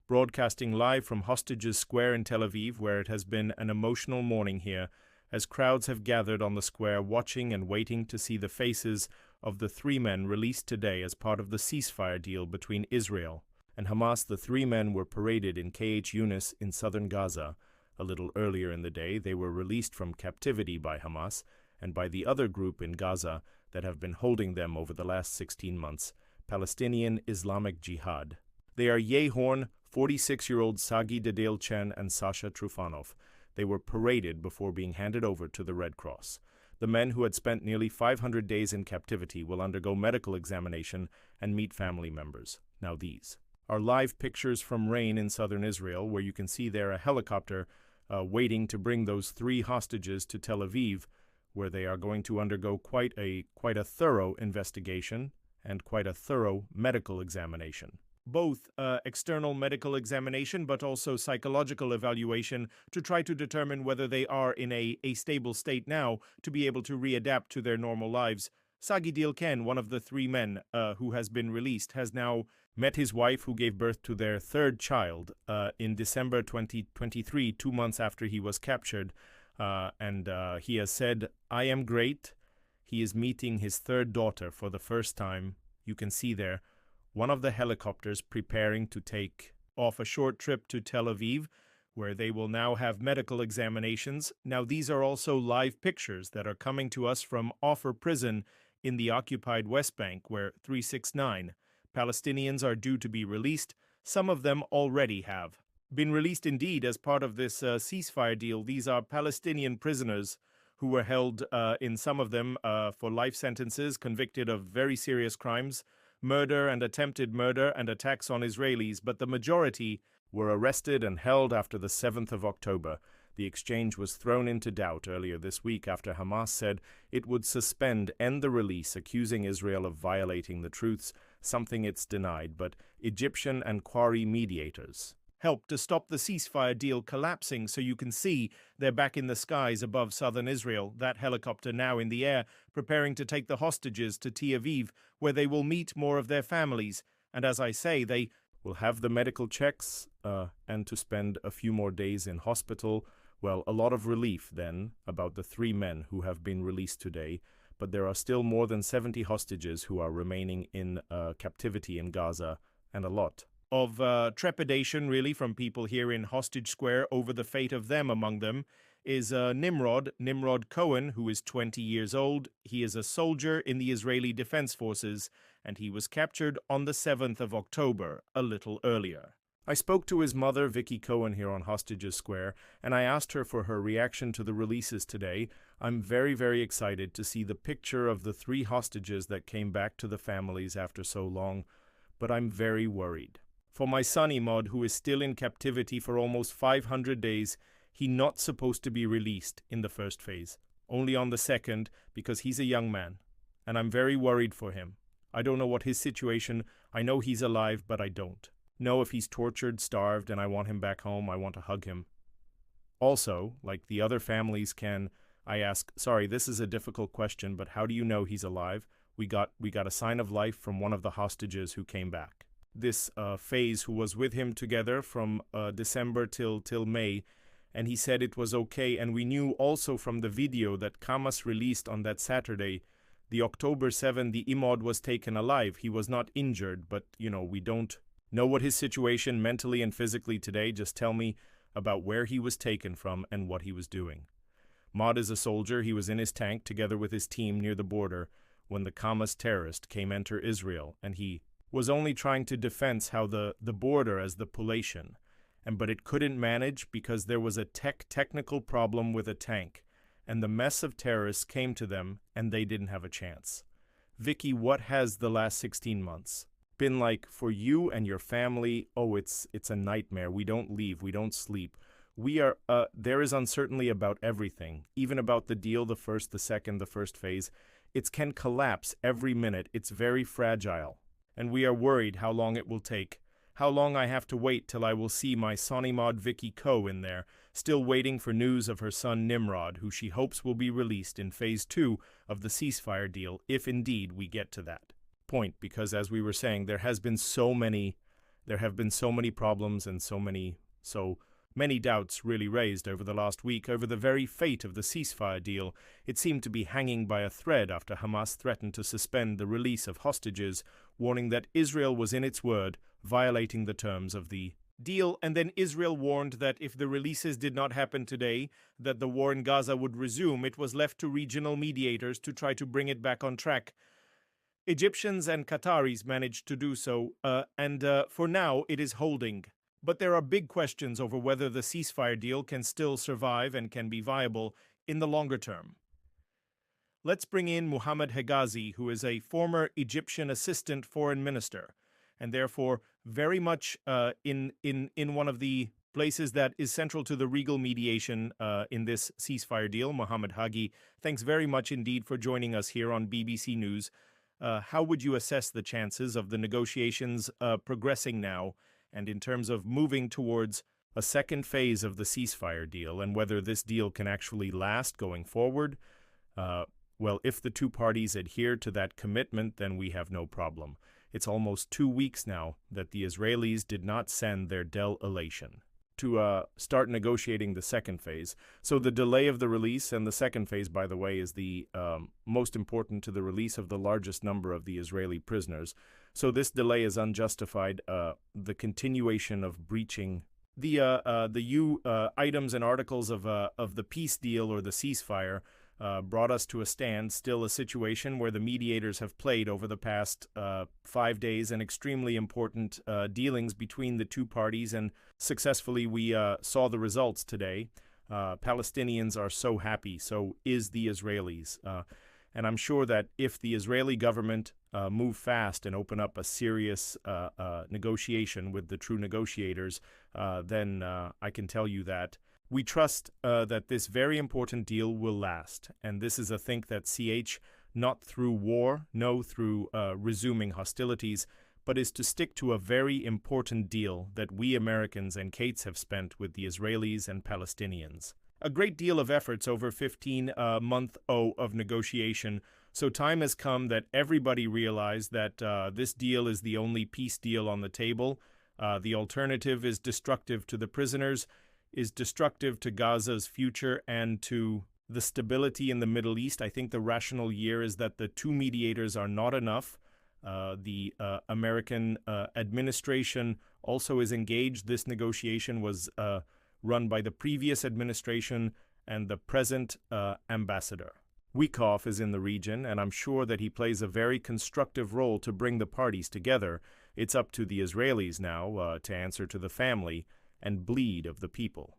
broadcasting live from Hostages Square in Tel Aviv, where it has been an emotional morning here, as crowds have gathered on the square watching and waiting to see the faces of the 3 men released today as part of the ceasefire deal between Israel and Hamas. The 3 men were paraded in KH Yunus in southern Gaza. A little earlier in the day, they were released from captivity by Hamas and by the other group in Gaza that have been holding them over the last 16 months, Palestinian Islamic Jihad. They are Yehorn, 46-year-old Sagi Dedelchen, and Sasha Trufanov. They were paraded before being handed over to the Red Cross. The men who had spent nearly 500 days in captivity will undergo medical examination and meet family members. Now these are live pictures from Rain in southern Israel, where you can see there a helicopter waiting to bring those 3 hostages to Tel Aviv, where they are going to undergo quite a thorough investigation and quite a thorough medical examination. Both external medical examination but also psychological evaluation to try to determine whether they are in a stable state now to be able to readapt to their normal lives. Sagi Dilken, one of the 3 men who has been released, has now met his wife, who gave birth to their 3rd child in December 2023, 2 months after he was captured. And he has said, "I am great." He is meeting his 3rd daughter for the first time. You can see there one of the helicopters preparing to take off a short trip to Tel Aviv, where they will now have medical examinations. Now, these are also live pictures that are coming to us from Offer Prison in the occupied West Bank, where 369 Palestinians are due to be released. Some of them already have been released indeed as part of this ceasefire deal. These are Palestinian prisoners who were held, in some of them, for life sentences, convicted of very serious crimes, murder and attempted murder and attacks on Israelis, but the majority were arrested and held after the 7th of October. The exchange was thrown into doubt earlier this week after Hamas said it would end the release, accusing Israel of violating the truths, something it's denied, but Egyptian and Qwari mediators helped to stop the ceasefire deal collapsing, so you can see they're back in the skies above southern Israel, that helicopter now in the air, preparing to take the hostages to Tel Aviv, where they will meet more of their families. And as I say, they will have the medical checks and to spend a few more days in hospital. Well, a lot of relief then about the 3 men who have been released today, but there are still more than 70 hostages who are remaining in captivity in Gaza, and a lot of trepidation, really, from people here in Hostage Square over the fate of them. Among them is Nimrod Cohen, who is 20 years old. He is a soldier in the Israeli Defense Forces, and he was captured on the 7th of October, a little earlier. I spoke to his mother, Vicky Cohen, here on Hostages Square, and I asked her for her reaction to the releases today. I'm very, very excited to see the picture of the 3 hostages that came back to the families after so long, but I'm very worried. For my son Imad, who is still in captivity for almost 500 days, he's not supposed to be released in the first phase, only on the second, because he's a young man, and I'm very worried for him. I don't know what his situation. I know he's alive, but I don't know if he's tortured, starved, and I want him back home. I want to hug him. Also, like the other families can, I ask, sorry, this is a difficult question, but how do you know he's alive? We got a sign of life from one of the hostages who came back. This phase, who was with him together from December till May, and he said it was okay. And we knew also from the video that Hamas released on that Saturday, the October 7, the Imad was taken alive. He was not injured, but, we don't know what his situation mentally and physically today. Just tell me about where he was taken from and what he was doing. Maud is a soldier. He was in his tank together with his team near the border when the Hamas terrorist came enter Israel, and he was only trying to defense how the border as the Palestinian, but it couldn't manage because there was a technical problem with a tank, and the mess of terrorists came to them, and they didn't have a chance. Vicky, what has the last 16 months been like for you and your family? Oh, it's a nightmare. We don't leave. We don't sleep. There is uncertainty about everything, even about the deal, the first, the second, the first phase. It can collapse every minute. It's very fragile. And we are worried how long it will take, how long I have to wait till I will see my Sonimod Vicky Ko in there, still waiting for news of her son Nimrod, who she hopes will be released in Phase 2 of the ceasefire deal, if indeed we get to that point. Because as we were saying, there has been so many There have been so many problems and so many doubts really raised over the last week over the very fate of the ceasefire deal. It seemed to be hanging by a thread after Hamas threatened to suspend the release of hostages, warning that Israel was in its word, violating the terms of the deal. And then Israel warned that if the releases did not happen today, that the war in Gaza would resume. It was left to regional mediators to try to bring it back on track. Egyptians and Qataris managed to do so, and for now it is holding. But there are big questions over whether the ceasefire deal can still survive and can be viable in the longer term. Let's bring in Mohammed Hegazi, who is a former Egyptian assistant foreign minister, and therefore very much in one of the places that is central to the regal mediation in this ceasefire deal. Mohammed Hagi, thanks very much indeed for joining us here on BBC News. How would you assess the chances of the negotiations progressing now, and in terms of moving towards a second phase of the ceasefire deal, and whether this deal can actually last going forward? Well, if the two parties adhere to that commitment, then we have no problem. It's almost 2 weeks now that the Israelis did not send their delegation to start negotiating the second phase. So the delay of the release and the second phase, by the way, is the most important to the release of the largest number of the Israeli prisoners. So this delay is unjustified. The continuation of breaching the items and articles of the peace deal or the ceasefire brought us to a stand, still a situation where the mediators have played over the past 5 days an extremely important dealings between the two parties, and successfully we saw the results today. Palestinians are so happy, so is the Israelis. And I'm sure that if the Israeli government move fast and open up a serious negotiation with the true negotiators, then I can tell you that we trust that this very important deal will last. And this is a think that not through war, no through resuming hostilities, but is to stick to a very important deal that we Americans and Kates have spent with the Israelis and Palestinians. A great deal of efforts over 15-month of negotiation. So time has come that everybody realized that this deal is the only peace deal on the table. The alternative is destructive to the prisoners, is destructive to Gaza's future and to the stability in the Middle East. I think the rational year is that the two mediators are not enough. The American administration also is engaged. This negotiation was run by the previous administration and the present ambassador. Wikoff is in the region, and I'm sure that he plays a very constructive role to bring the parties together. It's up to the Israelis now to answer to the family and bleed of the people.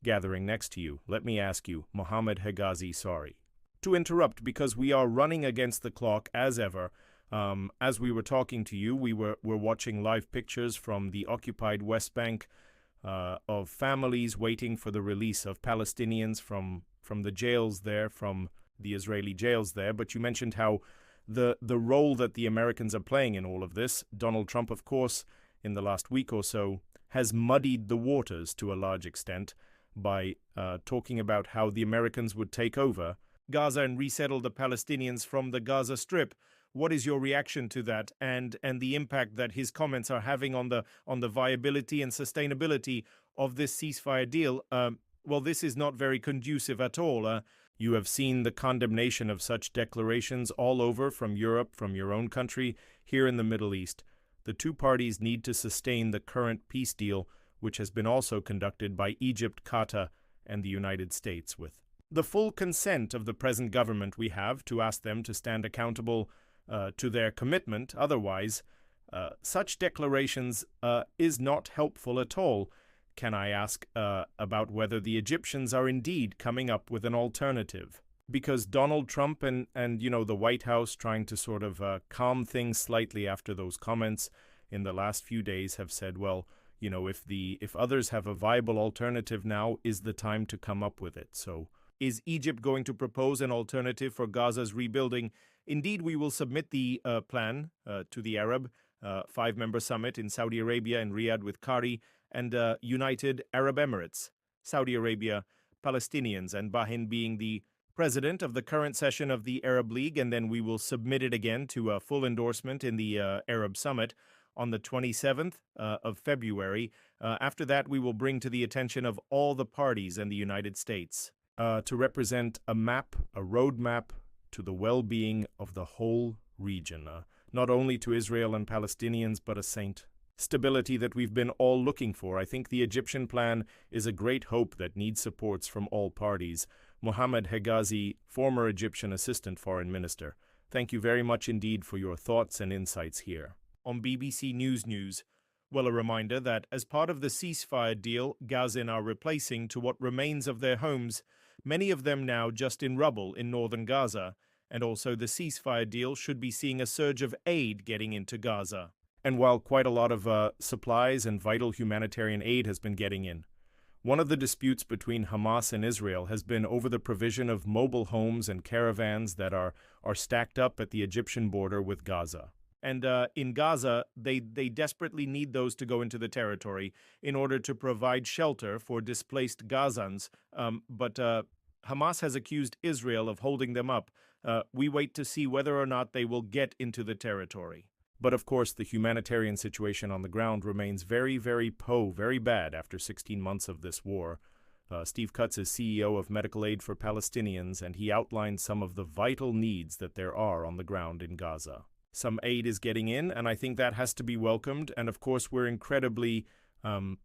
Gathering next to you, let me ask you, Mohammed Hegazi, sorry to interrupt because we are running against the clock as ever. As we were talking to you, we're watching live pictures from the occupied West Bank of families waiting for the release of Palestinians from the jails there, from the Israeli jails there. But you mentioned how the role that the Americans are playing in all of this. Donald Trump, of course, in the last week or so, has muddied the waters to a large extent by talking about how the Americans would take over Gaza and resettle the Palestinians from the Gaza Strip. What is your reaction to that, and the impact that his comments are having on the viability and sustainability of this ceasefire deal? Well, this is not very conducive at all. You have seen the condemnation of such declarations all over, from Europe, from your own country, here in the Middle East. The two parties need to sustain the current peace deal, which has been also conducted by Egypt, Qatar, and the United States, with the full consent of the present government we have to ask them to stand accountable to their commitment. Otherwise, such declarations is not helpful at all. Can I ask about whether the Egyptians are indeed coming up with an alternative? Because Donald Trump and the White House, trying to sort of calm things slightly after those comments in the last few days, have said, well, if others have a viable alternative now, is the time to come up with it. So is Egypt going to propose an alternative for Gaza's rebuilding? Indeed, we will submit the plan to the Arab 5-member summit in Saudi Arabia and Riyadh with Qari and United Arab Emirates, Saudi Arabia, Palestinians, and Bahrain being the president of the current session of the Arab League, and then we will submit it again to a full endorsement in the Arab Summit. on the 27th of February. After that, we will bring to the attention of all the parties in the United States to represent a map, a roadmap to the well-being of the whole region, not only to Israel and Palestinians, but a stability that we've been all looking for. I think the Egyptian plan is a great hope that needs supports from all parties. Mohammed Hegazi, former Egyptian Assistant Foreign Minister. Thank you very much indeed for your thoughts and insights here. On BBC News, well, a reminder that as part of the ceasefire deal Gazan are replacing to what remains of their homes, many of them now just in rubble in northern Gaza, and also the ceasefire deal should be seeing a surge of aid getting into Gaza. And while quite a lot of supplies and vital humanitarian aid has been getting in, one of the disputes between Hamas and Israel has been over the provision of mobile homes and caravans that are stacked up at the Egyptian border with Gaza. And in Gaza, they desperately need those to go into the territory in order to provide shelter for displaced Gazans. But Hamas has accused Israel of holding them up. We wait to see whether or not they will get into the territory. But of course, the humanitarian situation on the ground remains very, very bad after 16 months of this war. Steve Cutts is CEO of Medical Aid for Palestinians, and he outlined some of the vital needs that there are on the ground in Gaza. Some aid is getting in, and I think that has to be welcomed. And of course, we're incredibly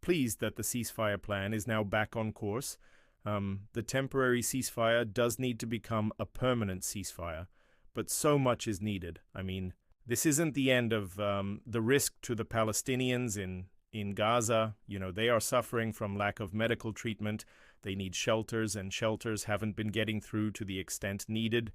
pleased that the ceasefire plan is now back on course. The temporary ceasefire does need to become a permanent ceasefire, but so much is needed. I mean, this isn't the end of the risk to the Palestinians in Gaza. You know, they are suffering from lack of medical treatment. They need shelters, and shelters haven't been getting through to the extent needed.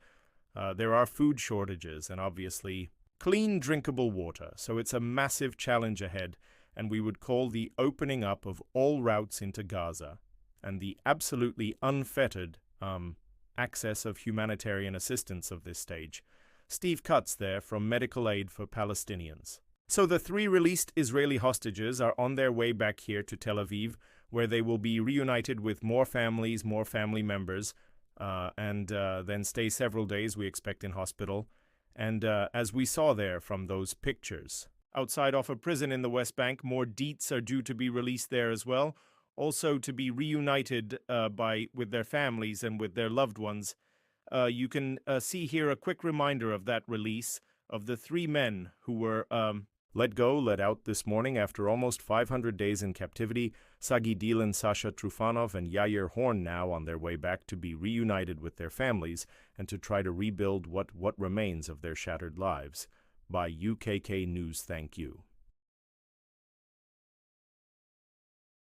There are food shortages and obviously clean, drinkable water. So it's a massive challenge ahead, and we would call the opening up of all routes into Gaza and the absolutely unfettered access of humanitarian assistance of this stage. Steve Cutts there from Medical Aid for Palestinians. So the 3 released Israeli hostages are on their way back here to Tel Aviv, where they will be reunited with more families, more family members, and then stay several days, we expect, in hospital. And as we saw there from those pictures, outside of a prison in the West Bank, more deets are due to be released there as well, also to be reunited with their families and with their loved ones. You can see here a quick reminder of that release of the 3 men who were let out this morning after almost 500 days in captivity. Sagi Dilan, Sasha Trufanov, and Yair Horn now on their way back to be reunited with their families and to try to rebuild what remains of their shattered lives. By UKK News, thank you.